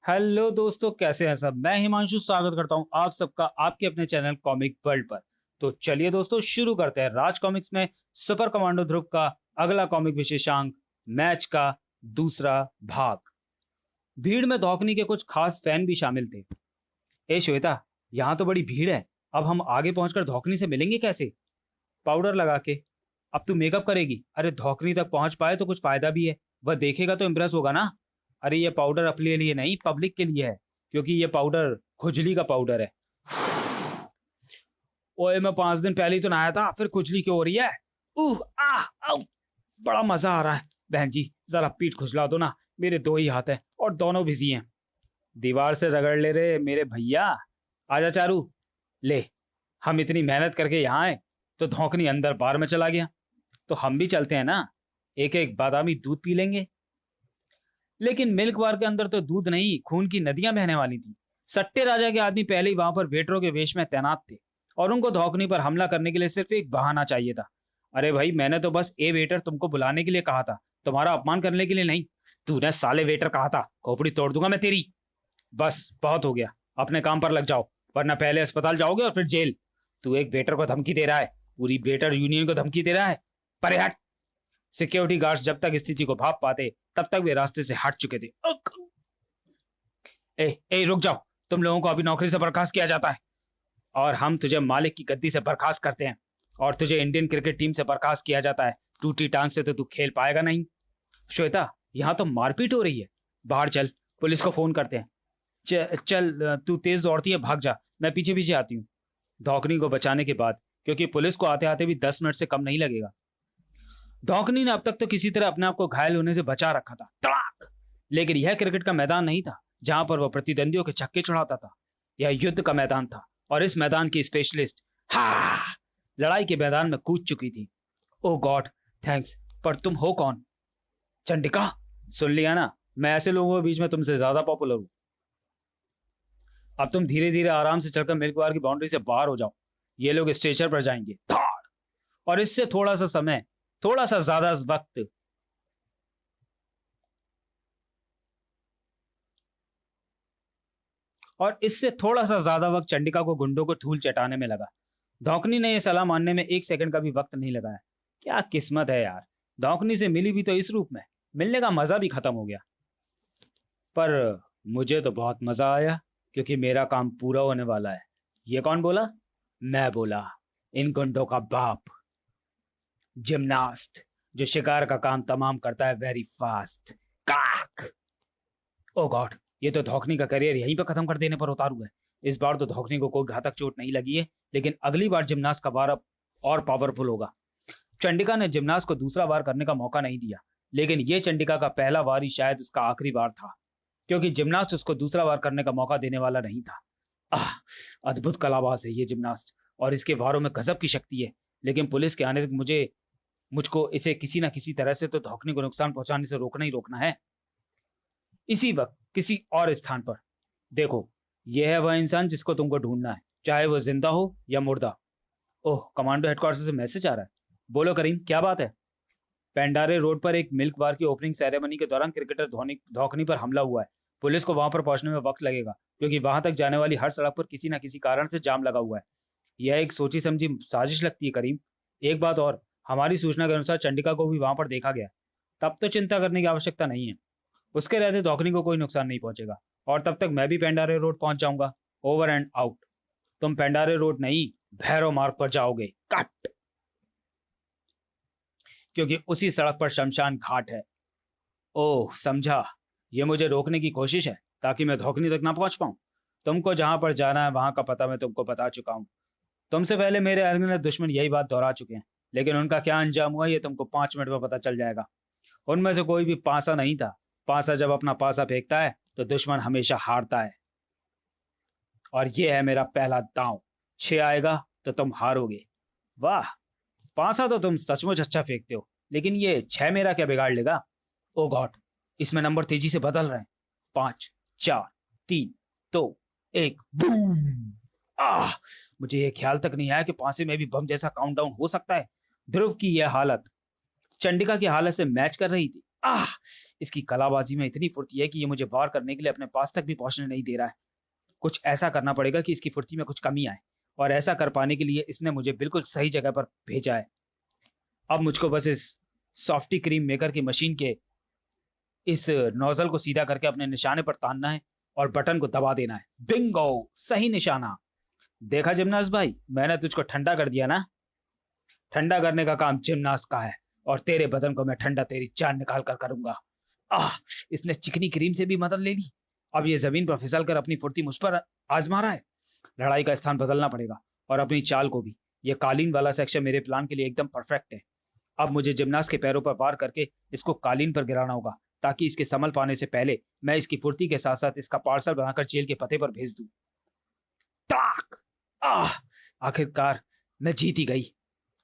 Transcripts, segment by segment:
Hello दोस्तों, कैसे हैं सब। मैं हिमांशु स्वागत करता हूं आप सबका आपके अपने चैनल कॉमिक वर्ल्ड पर। तो चलिए दोस्तों, शुरू करते हैं राज कॉमिक्स में सुपर कमांडो ध्रुव का अगला कॉमिक विशेषांक, मैच का दूसरा भाग। भीड़ में धौकनी के कुछ खास फैन भी शामिल थे। ए श्वेता, यहाँ तो बड़ी भीड़ है। अब हम आगे पहुंचकर धौकनी से मिलेंगे कैसे? पाउडर लगा के। अब तू मेकअप करेगी? अरे धौकनी तक पहुंच पाए तो कुछ फायदा भी है। वह देखेगा तो इम्प्रेस होगा ना। अरे ये पाउडर अपने लिए नहीं, पब्लिक के लिए है, क्योंकि ये पाउडर खुजली का पाउडर है। ओए, मैं 5 दिन पहले ही तो नहाया था, फिर खुजली क्यों हो रही है? उह आह आउ, बड़ा मजा आ रहा है। बहन जी, जरा पीठ खुजला दो ना। मेरे 2 ही हाथ हैं और दोनों बिजी हैं। दीवार से रगड़ ले रे मेरे भैया। आजा चारू, ले। हम इतनी मेहनत करके यहाँ आए तो धौकनी अंदर बार में चला गया, तो हम भी चलते हैं ना। एक एक बादामी दूध पी लेंगे। लेकिन मिल्क बार के अंदर तो दूध नहीं, खून की नदियां बहने वाली थी। सट्टे राजा के आदमी पहले ही वहां पर वेटरों के वेश में तैनात थे और उनको धौकनी पर हमला करने के लिए सिर्फ एक बहाना चाहिए था। अरे भाई, मैंने तो बस ए वेटर तुमको बुलाने के लिए कहा था, तुम्हारा अपमान करने के लिए नहीं। तूने साले वेटर कहा था, खोपड़ी तोड़ दूंगा मैं तेरी। बस बहुत हो गया, अपने काम पर लग जाओ, वरना पहले अस्पताल जाओगे और फिर जेल। तू एक वेटर को धमकी दे रहा है, पूरी वेटर यूनियन को धमकी दे रहा है। परे हट। सिक्योरिटी गार्ड्स जब तक स्थिति को भाप पाते तब तक वे रास्ते से हट चुके थे। ए, ए रुक जाओ। तुम लोगों को अभी नौकरी से बर्खास्त किया जाता है और हम तुझे मालिक की गद्दी से बर्खास्त करते हैं। और तुझे इंडियन क्रिकेट टीम से बर्खास्त किया जाता है। टूटी टांग से तो तू खेल पाएगा नहीं। श्वेता, यहाँ तो मारपीट हो रही है। बाहर चल, पुलिस को फोन करते हैं। चल तू तेज दौड़ती है, भाग जा, मैं पीछे पीछे आती हूँ। धौकनी को बचाने के बाद, क्योंकि पुलिस को आते आते भी 10 मिनट से कम नहीं लगेगा। धौकनी ने अब तक तो किसी तरह अपने आप को घायल होने से बचा रखा था। तड़ाक! लेकिन यह क्रिकेट का मैदान नहीं था जहां पर वह प्रतिद्वंदियों के छक्के छुड़ाता था। यह युद्ध का मैदान था और इस मैदान की स्पेशलिस्ट हा लड़ाई के मैदान में कूद चुकी थी। ओह गॉड, थैंक्स। पर तुम हो कौन? चंडिका। सुन लिया ना, मैं ऐसे लोगों के बीच में तुमसे ज्यादा पॉपुलर हूं। अब तुम धीरे धीरे आराम से चलकर मिल्क बार की बाउंड्री से बाहर हो जाओ। ये लोग स्टेशन पर जाएंगे। और इससे थोड़ा सा समय, थोड़ा सा ज्यादा वक्त। और इससे थोड़ा सा ज्यादा वक्त चंडिका को गुंडों को धूल चटाने में लगा। धौकनी ने यह सलाह मानने में 1 सेकंड का भी वक्त नहीं लगाया। क्या किस्मत है यार, धौकनी से मिली भी तो इस रूप में। मिलने का मजा भी खत्म हो गया। पर मुझे तो बहुत मजा आया, क्योंकि मेरा काम पूरा होने वाला है। ये कौन बोला? मैं बोला, इन गुंडों का बाप, जिमनास्ट, जो शिकार का काम तमाम करता है वेरी फास्ट। काक। ओ गॉड, ये तो धौकनी का करियर यहीं पर खत्म कर देने पर उतारू है। इस बार तो धौकनी को कोई घातक चोट नहीं लगी है, लेकिन अगली बार जिमनास्ट का वार अब और पावरफुल होगा। चंडिका ने जिमनास्ट को दूसरा वार करने का मौका नहीं दिया, लेकिन यह चंडिका का पहला वार ही शायद उसका आखिरी वार था, क्योंकि जिमनास्ट उसको दूसरा वार करने का मौका देने वाला नहीं था। आह, अद्भुत कलाबाज है ये जिमनास्ट, और इसके वारों में गजब की शक्ति है। लेकिन पुलिस के आने तक मुझको इसे किसी ना किसी तरह से तो धौकनी को नुकसान पहुंचाने से रोकना ही रोकना है। इसी वक्त किसी और स्थान पर देखो, यह है वह इंसान जिसको तुमको ढूंढना है, चाहे वो जिंदा हो या मुर्दा। ओह, कमांडो हेडक्वार्टर से मैसेज आ रहा है। बोलो करीम, क्या बात है? पेंडारे रोड पर एक मिल्क बार की ओपनिंग सेरेमनी के दौरान क्रिकेटर धौकनी पर हमला हुआ है। पुलिस को वहां पर पहुंचने में वक्त लगेगा, क्योंकि वहां तक जाने वाली हर सड़क पर किसी ना किसी कारण से जाम लगा हुआ है। यह एक सोची समझी साजिश लगती है करीम। एक बात और, हमारी सूचना के अनुसार चंडिका को भी वहां पर देखा गया। तब तो चिंता करने की आवश्यकता नहीं है। उसके रहते धौकनी को कोई नुकसान नहीं पहुंचेगा, और तब तक मैं भी पेंडारे रोड पहुंच जाऊंगा। Over and out. तुम पेंडारे रोड नहीं, भैरव मार्ग पर जाओगे। कट। क्योंकि उसी सड़क पर शमशान घाट है। ओह समझा, ये मुझे रोकने की कोशिश है ताकि मैं धौकनी तक ना पहुंच पाऊं। तुमको जहां पर जाना है वहां का पता मैं तुमको बता चुका हूं। तुमसे पहले मेरे अनगिनत दुश्मन यही बात दोहरा चुके हैं, लेकिन उनका क्या अंजाम हुआ ये तुमको 5 मिनट में पता चल जाएगा। उनमें से कोई भी पासा नहीं था। पासा जब अपना पासा फेंकता है तो दुश्मन हमेशा हारता है। और ये है मेरा पहला दांव। 6 आएगा तो तुम हारोगे। वाह, पासा तो तुम सचमुच अच्छा फेंकते हो, लेकिन ये 6 मेरा क्या बिगाड़ लेगा? ओ गॉड, इसमें नंबर तेजी से बदल रहे हैं। 5, 4, 3, 2, 1, बूम। आह, मुझे ये ख्याल तक नहीं आया कि पासे में भी बम जैसा काउंटडाउन हो सकता है। ध्रुव की यह हालत चंडिका की हालत से मैच कर रही थी। आह, इसकी कलाबाजी में इतनी फुर्ती है कि ये मुझे वार करने के लिए अपने पास तक भी पहुंचने नहीं दे रहा है। कुछ ऐसा करना पड़ेगा कि इसकी फुर्ती में कुछ कमी आए, और ऐसा कर पाने के लिए इसने मुझे बिल्कुल सही जगह पर भेजा है। अब मुझको बस इस सॉफ्टी क्रीम मेकर की मशीन के इस नोजल को सीधा करके अपने निशाने पर तानना है और बटन को दबा देना है। बिंगो, सही निशाना। देखा जिमनास्ट भाई, मैंने तुझको ठंडा कर दिया ना। ठंडा करने का काम जिमनास्ट का है, और तेरे बदन को मैं ठंडा तेरी जान निकाल कर करूंगा। आह, इसने चिकनी क्रीम से भी मदद ले ली। अब ये जमीन पर फिसल कर अपनी फुर्ती मुझ पर आजमा रहा है। लड़ाई का स्थान बदलना पड़ेगा, और अपनी चाल को भी। ये कालीन वाला सेक्शन मेरे प्लान के लिए एकदम परफेक्ट है। अब मुझे जिमनास्ट के पैरों पर वार करके इसको कालीन पर गिराना होगा, ताकि इसके संभल पाने से पहले मैं इसकी फुर्ती के साथ साथ इसका पार्सल बनाकर जेल के पते पर भेज दूं। ताक! आखिरकार मैं जीत ही गई।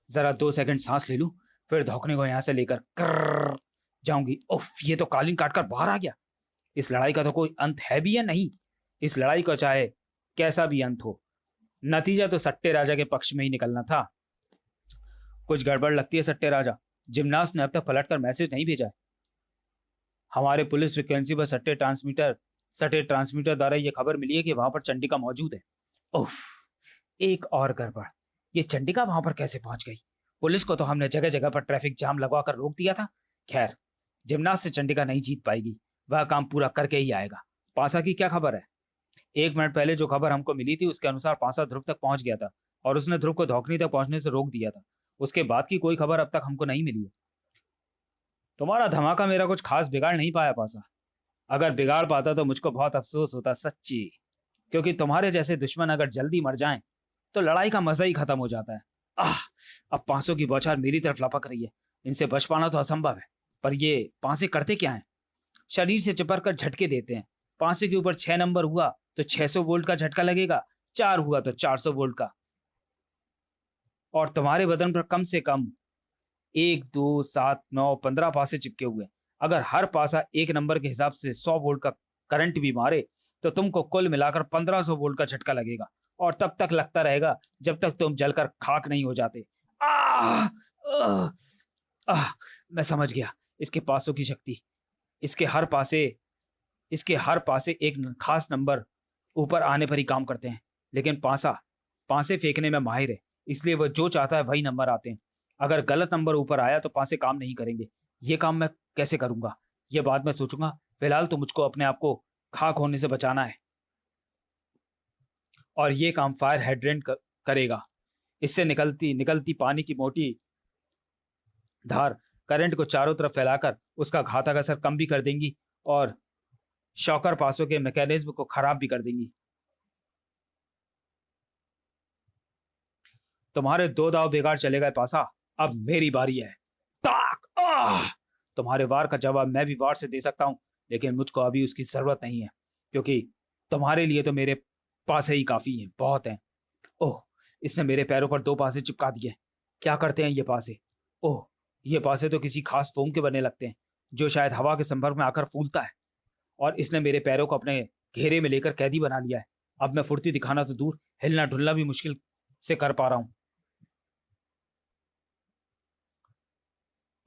जरा 2 सेकंड सांस ले लूं, फिर धौकने को यहां से लेकर कर जाऊंगी। उफ, ये तो कालीन काटकर बाहर आ गया। इस लड़ाई का तो कोई अंत है भी या नहीं। इस लड़ाई का चाहे कैसा भी अंत हो, नतीजा तो सट्टे राजा के पक्ष में ही निकलना था। कुछ गड़बड़ लगती है सट्टे राजा। जिमनास्ट ने अब तक पलटकर मैसेज नहीं भेजा है। हमारे पुलिस फ्रिक्वेंसी पर सट्टे ट्रांसमीटर द्वारा यह खबर मिली है कि वहां पर चंडिका मौजूद है। उफ, एक और गड़बड़। ये चंडिका वहां पर कैसे पहुंच गई? पुलिस को तो हमने जगह जगह पर ट्रैफिक जाम लगवाकर रोक दिया था। खैर, जिमनास्ट से चंडिका नहीं जीत पाएगी, वह काम पूरा करके ही आएगा। पासा की क्या खबर है? 1 मिनट पहले जो खबर हमको मिली थी उसके अनुसार पासा ध्रुव तक पहुंच गया था, और उसने ध्रुव को धौकनी तक पहुंचने से रोक दिया था। उसके बाद की कोई खबर अब तक हमको नहीं मिली है। तुम्हारा धमाका मेरा कुछ खास बिगाड़ नहीं पाया पासा। अगर बिगाड़ पाता तो मुझको बहुत अफसोस होता सच्ची, क्योंकि तुम्हारे जैसे दुश्मन अगर जल्दी मर जाएं तो लड़ाई का मजा ही खत्म हो जाता है। अब पांसों की बौछार मेरी तरफ लपक रही है। इनसे बच पाना तो असंभव है, पर ये पांसे करते क्या हैं? शरीर से चिपक कर झटके देते हैं। पांसे के ऊपर 6 नंबर हुआ तो 600 वोल्ट का झटका लगेगा, 4 हुआ तो 400 वोल्ट का। और तुम्हारे बदन पर कम से कम 1, 2, 7, 9, 15 पासे चिपके हुए। अगर हर पासा 1 नंबर के हिसाब से 100 वोल्ट का करंट भी मारे तो तुमको कुल मिलाकर 1500 वोल्ट का झटका लगेगा, और तब तक लगता रहेगा जब तक तुम जलकर खाक नहीं हो जाते। आह, आह, आह, मैं समझ गया इसके पासों की शक्ति। इसके हर पासे एक खास नंबर ऊपर आने पर ही काम करते हैं, लेकिन पासे फेंकने में माहिर है, इसलिए वह जो चाहता है वही नंबर आते हैं। अगर गलत नंबर ऊपर आया तो पासे काम नहीं करेंगे। ये काम मैं कैसे करूंगा, ये बाद में सोचूंगा। फिलहाल तो मुझको अपने आप को खाक होने से बचाना है, और ये काम फायर हाइड्रेंट करेगा। इससे निकलती पानी की मोटी धार करंट को चारों तरफ फैलाकर उसका घातक असर कम भी कर देंगी, और शॉकर पासों के मैकेनिज्म को खराब भी कर देंगी। तुम्हारे 2 दाव बेकार चले गए पासा। अब मेरी बारी है। ताक! तुम्हारे वार का जवाब मैं भी वार से दे सकता हूं, लेकिन मुझको अभी उसकी जरूरत नहीं है, क्योंकि तुम्हारे लिए तो मेरे पासे ही काफी है, बहुत है। ओह, इसने मेरे पैरों पर 2 पासे चिपका दिए। क्या करते हैं ये पासे? ओह, ये पासे तो किसी खास फोम के बने लगते हैं, जो शायद हवा के संपर्क में आकर फूलता है, और इसने मेरे पैरों को अपने घेरे में लेकर कैदी बना लिया है। अब मैं फुर्ती दिखाना तो दूर, हिलना ढुलना भी मुश्किल से कर पा रहा हूं।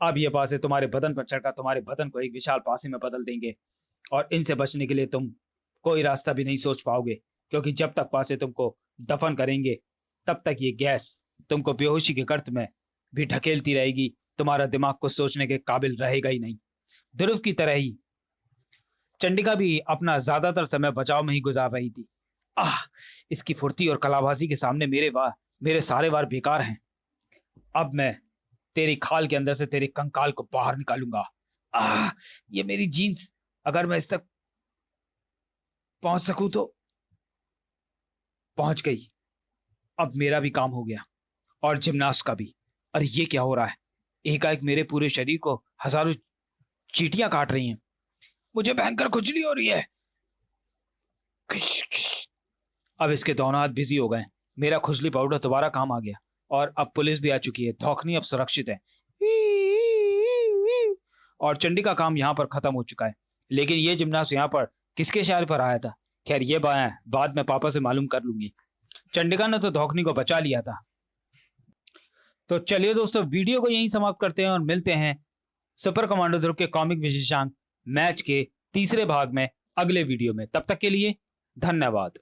अब ये पासे तुम्हारे बदन पर चढ़कर तुम्हारे बदन को एक विशाल पासे में बदल देंगे, और इनसे बचने के लिए तुम कोई रास्ता भी नहीं सोच पाओगे, क्योंकि जब तक पासे तुमको दफन करेंगे तब तक ये गैस तुमको बेहोशी के गर्त में भी ढकेलती रहेगी। तुम्हारा दिमाग को सोचने के काबिल रहेगा ही नहीं। ध्रुव की तरह ही चंडिका भी अपना ज्यादातर समय बचाव में ही गुजार रही थी। इसकी फुर्ती और कलाबाजी के सामने मेरे सारे वार बेकार हैं। अब मैं तेरी खाल के अंदर से तेरे कंकाल को बाहर निकालूंगा। ये मेरी जीन्स, अगर मैं इस तक पहुंच सकूं तो। पहुंच गई। अब मेरा भी काम हो गया, और जिमनास्ट का भी। अरे ये क्या हो रहा है? एकाएक मेरे पूरे शरीर को हजारों चींटियां काट रही हैं। मुझे भयंकर खुजली हो रही है। अब इसके दोनों हाथ बिजी हो गए। मेरा खुजली पाउडर दोबारा काम आ गया, और अब पुलिस भी आ चुकी है। धौकनी अब सुरक्षित है, और चंडी का काम यहाँ पर खत्म हो चुका है। लेकिन ये जिमनास्ट यहाँ पर किसके इशारे पर आया था? खैर, ये बाद में पापा से मालूम कर लूंगी। चंडिका ने तो धौकनी को बचा लिया था। तो चलिए दोस्तों, वीडियो को यहीं समाप्त करते हैं और मिलते हैं सुपर कमांडो ध्रुव के कॉमिक विशेषांक मैच के तीसरे भाग में अगले वीडियो में। तब तक के लिए धन्यवाद।